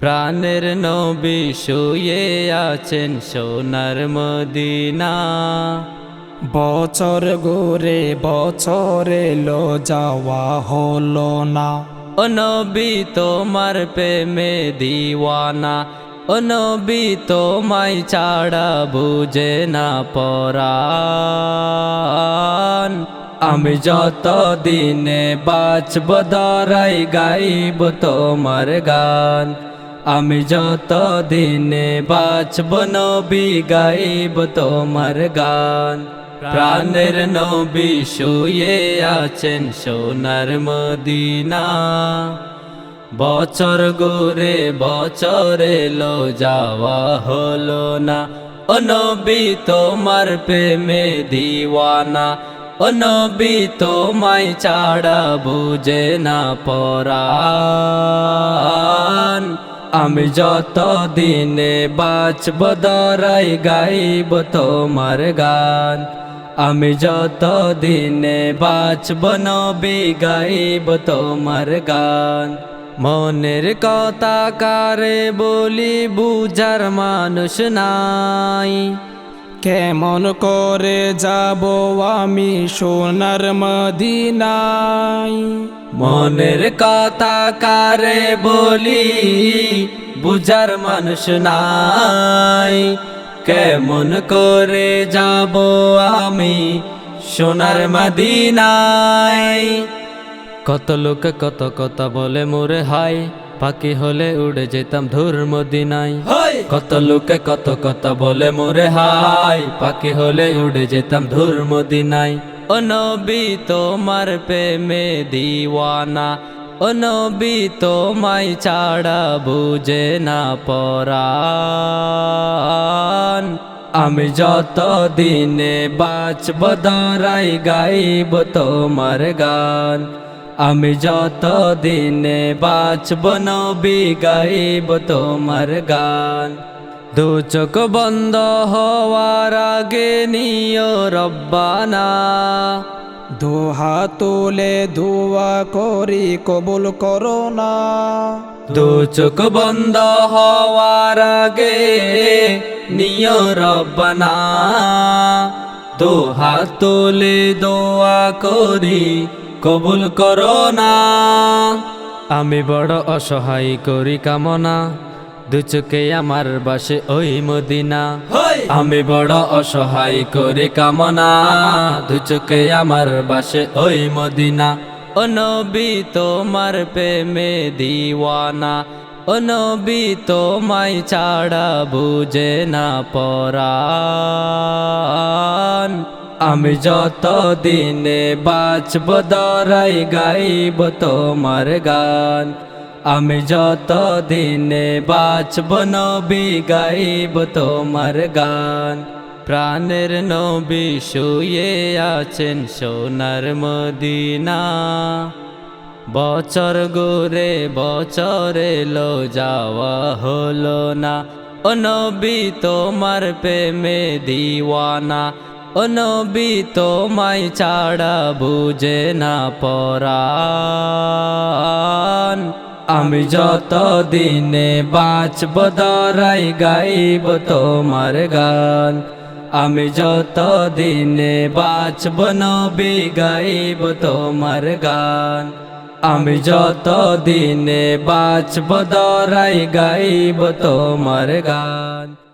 প্রাণের নবী শুয়ে আছেন সোনার মদিনা। বছর ঘুরে বছর এলো যাওয়া হলো না। ও নবী তোমার প্রেমে দিওয়ানা, ও নবী তোমায় ছাড়া বুঝে না পরাণ। আমি যত দিনে বাঁচব দরাই গাইব তোমার গান। আমি যত দিনে বাঁচব নবী গাইব তোমার গান। প্রাণের নবী শুয়ে আছেন সোনার মদিনা। বছর ঘুরে বছর এলো যাওয়া হলো না। ও নবী তোমার প্রেমে দিওয়ানা, ও নবী তোমায় ছাড়া বুঝে না পরাণ। আমি যত দিনে বাঁচব দরাই গাইব তোমার গান। আমি যত দিনে বাঁচব নবী গাইব তোমার গান। মনের কথা কারে বলি বুঝার মানুষ নাই। কেমন করে যাব আমি সোনার মদিনায়। মনের কথা কারে বলি বুঝার মানুষ নাই। কেমন করে যাব আমি সোনার মদিনায়। কত লোক কত কথা বলে মোরে হাই, পাখি হলে উড়ে যেতাম ধুর মদিনায়। কত লোকে কত কথা বলে মোরে হাই, পাখি হলে উড়ে যেতাম ধুর মদিনায়। ও নবী তোমার প্রেমে দিওয়ানা, ও নবী তোমায় ছাড়া বুঝে না পরাণ। আমি যত দিনে বাঁচব দরাই গাইব তোমার গান। আমি যত দিনে বাঁচব নবী গাইব তোমার গান। দু চোখ বন্ধ হওয়ার আগে নিও রব্বানা। দু হাত তুলে দোয়া করি কবুল করো না। দু চোখ বন্ধ হওয়ার আগে নিও রব্বানা। দু হাত তুলে দোয়া করি কবুল করো না। আমি বড় অসহায় করি কামনা, দু চোখে আমার বাসে ওই মদিনা। আমি বড় অসহায় করি কামনা, দু চোখে আমার বাসে ওই মদিনা। ও নবী তোমার প্রেমে দিওয়ানা, ও নবী তোমায় ছাড়া বুঝে না পরাণ। আমি যত দিনে বাঁচব দরাই গাইব তোমার গান। আমি যত দিনে বাঁচব নবী গাইব তোমার গান। প্রাণের নবী শুয়ে আছেন সোনার মদিনা। বছর ঘুরে বছর এলো যাওয়া হলো না। ও নবী তোমার প্রেমে দিওয়ানা, ও নবী তোমায় ছাড়া বুঝে না পরাণ। আমি যত দিনে বাঁচব দরাই গাইব তোমার গান। আমি যত দিনে বাঁচব নবী গাইব তোমার গান। আমি যত দিনে বাঁচব দরাই গাইব তোমার গান।